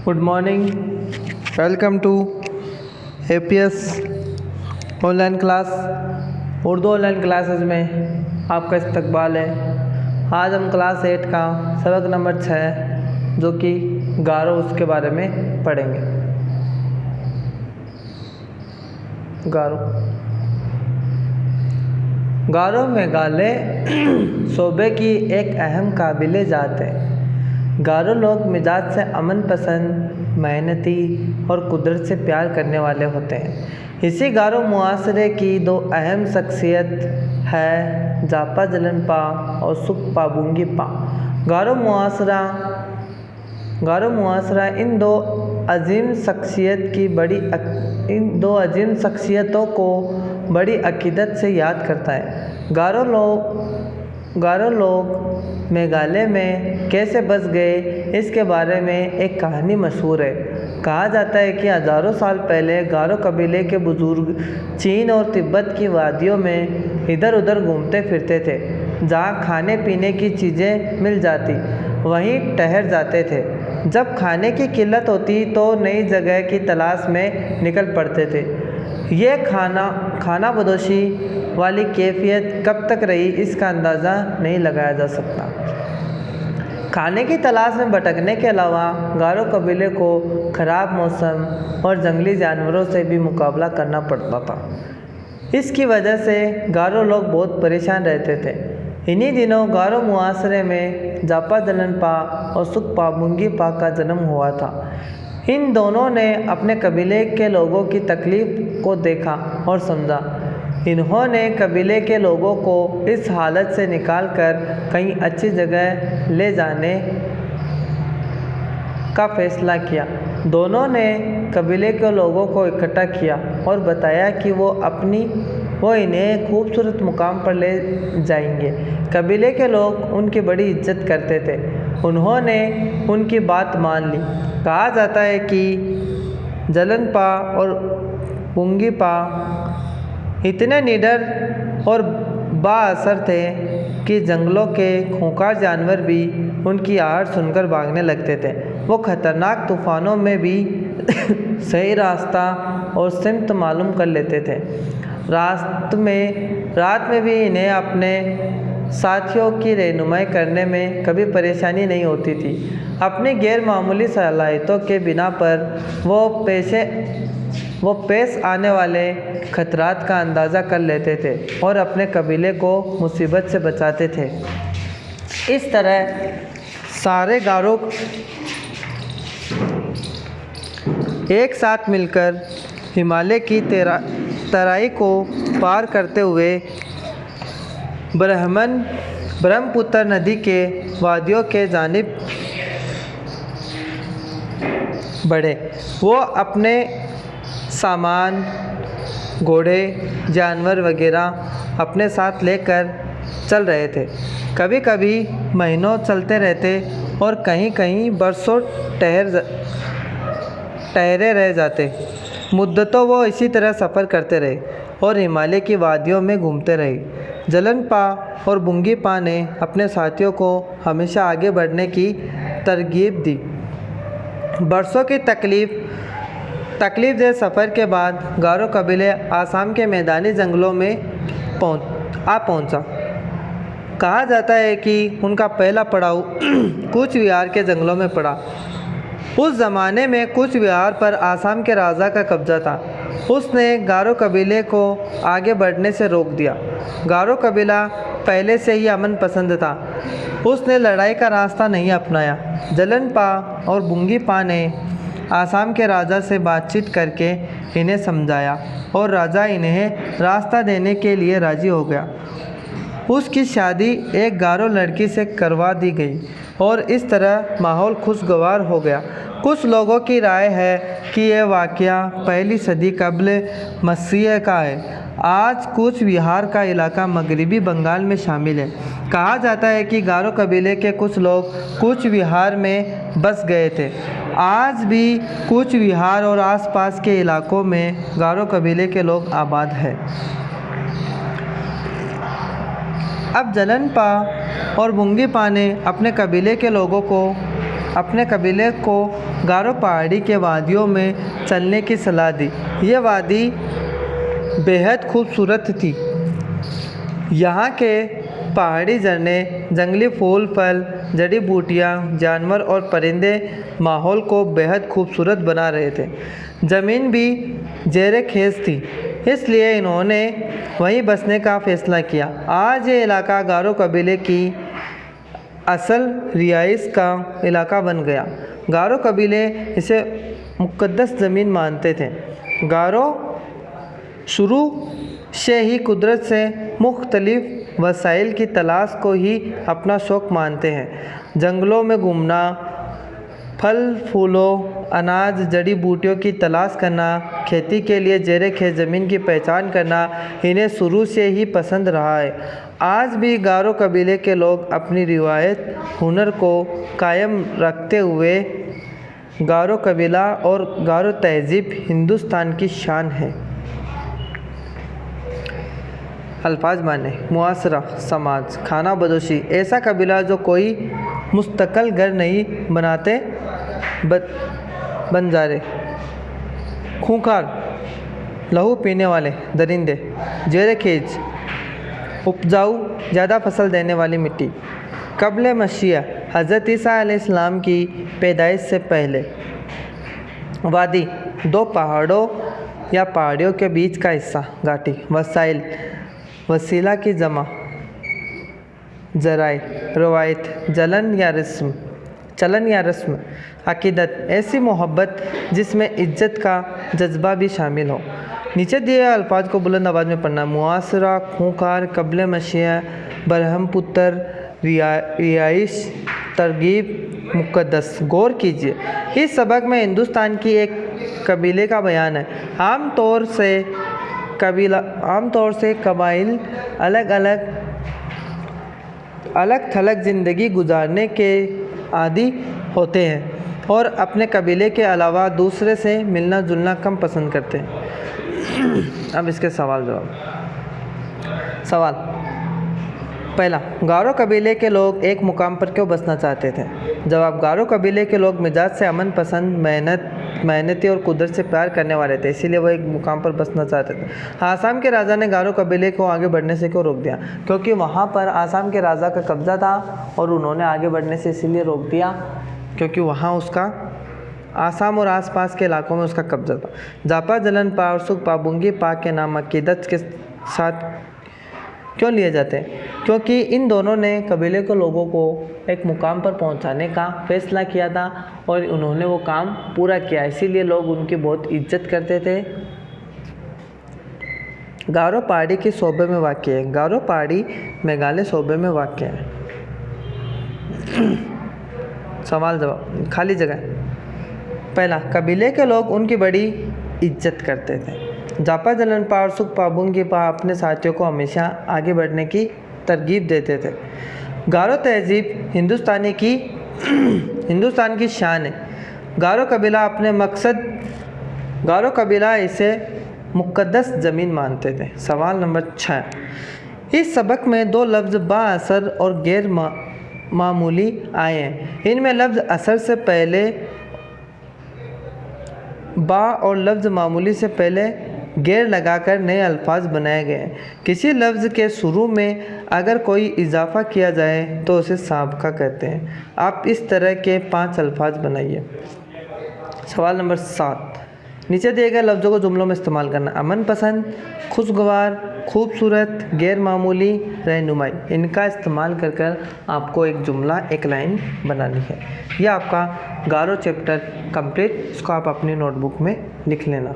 Good morning. Welcome to APS online class. Urdu online classes में आपका इस्तकबाल है। आज हम क्लास 8 का सबक नंबर 6 जो कि गारो उसके बारे में पढ़ेंगे। गारो मेघालय सूबे की एक अहम काबिले जात है। गारो लोग मिजाज से अमन पसंद, मेहनती और कुदरत से प्यार करने वाले होते हैं। इसी गारो मुआशरे की दो अहम शख्सियत है जापा जलनपा और सुखपा बुंगीपा। गारो मुआशरा इन दो अजीम शख्सियतों को बड़ी अकीदत से याद करता है। गारो लोग मेघालय में कैसे बस गए, इसके बारे में एक कहानी मशहूर है। कहा जाता है कि हज़ारों साल पहले गारो कबीले के बुजुर्ग चीन और तिब्बत की वादियों में इधर उधर घूमते फिरते थे। जहाँ खाने पीने की चीज़ें मिल जाती वहीं ठहर जाते थे। जब खाने की किल्लत होती तो नई जगह की तलाश में निकल पड़ते थे। ये खाना बदोशी वाली कैफियत कब तक रही, इसका अंदाज़ा नहीं लगाया जा सकता। खाने की तलाश में भटकने के अलावा गारो कबीले को ख़राब मौसम और जंगली जानवरों से भी मुकाबला करना पड़ता था। इसकी वजह से गारो लोग बहुत परेशान रहते थे। इन्हीं दिनों गारो मुआशरे में जापा जलनपा और सुखपा बुंगीपा का जन्म हुआ था। इन दोनों ने अपने कबीले के लोगों की तकलीफ़ को देखा और समझा। इन्होंने कबीले के लोगों को इस हालत से निकालकर कहीं अच्छी जगह ले जाने का फैसला किया। दोनों ने कबीले के लोगों को इकट्ठा किया और बताया कि वो इन्हें खूबसूरत मुकाम पर ले जाएंगे। कबीले के लोग उनकी बड़ी इज्जत करते थे। उन्होंने उनकी बात मान ली। कहा जाता है कि जलनपा और बुंगीपा इतने निडर और बाअसर थे कि जंगलों के खूंखार जानवर भी उनकी आहट सुनकर भागने लगते थे। वो खतरनाक तूफानों में भी सही रास्ता और सिमत मालूम कर लेते थे। रात में भी इन्हें अपने साथियों की रहनुमाई करने में कभी परेशानी नहीं होती थी। अपनी गैर मामूली सलाहियतों के बिना पर वो पेश आने वाले खतरात का अंदाज़ा कर लेते थे और अपने कबीले को मुसीबत से बचाते थे। इस तरह सारे गारो एक साथ मिलकर हिमालय की तराई को पार करते हुए ब्रह्मपुत्र नदी के वादियों के जानिब बढ़े। वो अपने सामान, घोड़े, जानवर वगैरह अपने साथ लेकर चल रहे थे। कभी कभी महीनों चलते रहते और कहीं कहीं बरसों ठहरे रह जाते। मुद्दतों वो इसी तरह सफ़र करते रहे और हिमालय की वादियों में घूमते रहे। जलनपा और बुंगीपा ने अपने साथियों को हमेशा आगे बढ़ने की तरगीब दी। बरसों की तकलीफ दे सफ़र के बाद गारो कबीले आसाम के मैदानी जंगलों में पहुंचा। कहा जाता है कि उनका पहला पड़ाव कूच विहार के जंगलों में पड़ा। उस ज़माने में कूच विहार पर आसाम के राजा का कब्जा था। उसने गारो कबीले को आगे बढ़ने से रोक दिया। गारो कबीला पहले से ही अमन पसंद था। उसने लड़ाई का रास्ता नहीं अपनाया। जलनपा और बुंगीपा ने आसाम के राजा से बातचीत करके इन्हें समझाया और राजा इन्हें रास्ता देने के लिए राज़ी हो गया। उसकी शादी एक गारो लड़की से करवा दी गई और इस तरह माहौल खुशगवार हो गया। कुछ लोगों की राय है कि यह वाक़या पहली सदी कब्ल मसीह का है। आज कूच विहार का इलाका मगरबी बंगाल में शामिल है। कहा जाता है कि गारो कबीले के कुछ लोग कूच विहार में बस गए थे। आज भी कूच विहार और आसपास के इलाकों में गारो कबीले के लोग आबाद हैं। अब जलनपा और बुंगीपा ने अपने कबीले के लोगों को अपने कबीले को गारो पहाड़ी के वादियों में चलने की सलाह दी। ये वादी बेहद खूबसूरत थी। यहाँ के पहाड़ी झरने, जंगली फूल फल, जड़ी बूटियाँ, जानवर और परिंदे माहौल को बेहद खूबसूरत बना रहे थे। ज़मीन भी ज़ेरे खेज थी, इसलिए इन्होंने वहीं बसने का फ़ैसला किया। आज ये इलाका गारो कबीले की असल रिहाइश का इलाका बन गया। गारो कबीले इसे मुक़द्दस ज़मीन मानते थे। गारो शुरू से ही कुदरत से मुख्तलिफ वसाइल की तलाश को ही अपना शौक़ मानते हैं। जंगलों में घूमना, फल फूलों, अनाज, जड़ी बूटियों की तलाश करना, खेती के लिए ज़ेरे खेत ज़मीन की पहचान करना इन्हें शुरू से ही पसंद रहा है। आज भी गारो कबीले के लोग अपनी रिवायत हुनर को कायम रखते हुए गारो कबीला और गारो तहज़ीब हिंदुस्तान की शान है। अल्फाज माने मुआसरा, समाज, खाना बदोशी, ऐसा कबीला जो कोई मुस्तकिल घर नहीं बनाते बंजारे। खूंखार, लहू पीने वाले दरिंदे। ज़ेरे खेज, उपजाऊ, ज़्यादा फसल देने वाली मिट्टी। कब्ल मसीह, हज़रत ईसा अलैहिस्सलाम की पैदाइश से पहले। वादी, दो पहाड़ों या पहाड़ियों के बीच का हिस्सा। घाटी। वसाइल, वसीला की जमा। ज़राए, रवायत, चलन या रस्म। अकीदत, ऐसी मोहब्बत जिसमें इज्जत का जज्बा भी शामिल हो। नीचे दिए अल्फाज को बुलंद आवाज़ में पढ़ना। मुआसरा, खूंखार, कब्ल मसीह, बरहमपुत्र, रिहाइश, तरगीब, मुक़द्दस। गौर कीजिए, इस सबक में हिंदुस्तान की एक कबीले का बयान है। आमतौर से कबाइल अलग थलग ज़िंदगी गुजारने के आदी होते हैं और अपने कबीले के अलावा दूसरे से मिलना जुलना कम पसंद करते हैं। अब इसके सवाल जवाब। सवाल पहला, गारो कबीले के लोग एक मुकाम पर क्यों बसना चाहते थे? जवाब, गारो कबीले के लोग मिजाज से अमन पसंद, मेहनती और कुदरत से प्यार करने वाले थे, इसीलिए वो एक मुकाम पर बसना चाहते थे। आसाम के राजा ने गारो कबीले को आगे बढ़ने से क्यों रोक दिया? क्योंकि वहाँ पर आसाम के राजा का कब्ज़ा था और उन्होंने आगे बढ़ने से इसीलिए रोक दिया क्योंकि वहाँ उसका आसाम और आसपास के इलाकों में उसका कब्ज़ा था। जापा, जलनपा और सुखपा बुंगी पा के नाम अकीदत के साथ क्यों लिए जाते हैं? क्योंकि इन दोनों ने कबीले के लोगों को एक मुकाम पर पहुंचाने का फैसला किया था और उन्होंने वो काम पूरा किया, इसीलिए लोग उनकी बहुत इज्जत करते थे। गारो पहाड़ी के सूबे में वाक़ है। गारो पहाड़ी मेघालय सूबे में वाक़ है। सवाल जवाब। खाली जगह। पहला, कबीले के लोग उनकी बड़ी इज्जत करते थे। जापा, जलनपा और सुखपा बुंगी पा अपने साथियों को हमेशा आगे बढ़ने की तरगीब देते थे। गारो तहज़ीब हिंदुस्तान की शान है। गारो कबीला इसे मुक़द्दस ज़मीन मानते थे। सवाल नंबर 6, इस सबक में दो लफ्ज़ बाअसर और गैर मामूली आए हैं। इनमें लफ्ज़ असर से पहले बा और लफ्ज़ मामूली से पहले गैर लगाकर नए अल्फाज बनाए गए हैं। किसी लफ्ज़ के शुरू में अगर कोई इजाफ़ा किया जाए तो उसे साबका कहते हैं। आप इस तरह के 5 अल्फाज बनाइए। सवाल नंबर 7, नीचे दिए गए लफ्ज़ों को जुमलों में इस्तेमाल करना। अमन पसंद, खुशगवार, खूबसूरत, गैर मामूली, रहनुमाई। इनका इस्तेमाल कर आपको एक जुमला, एक लाइन बनानी है। यह आपका गारो चैप्टर कंप्लीट। इसको आप अपनी नोटबुक में लिख लेना।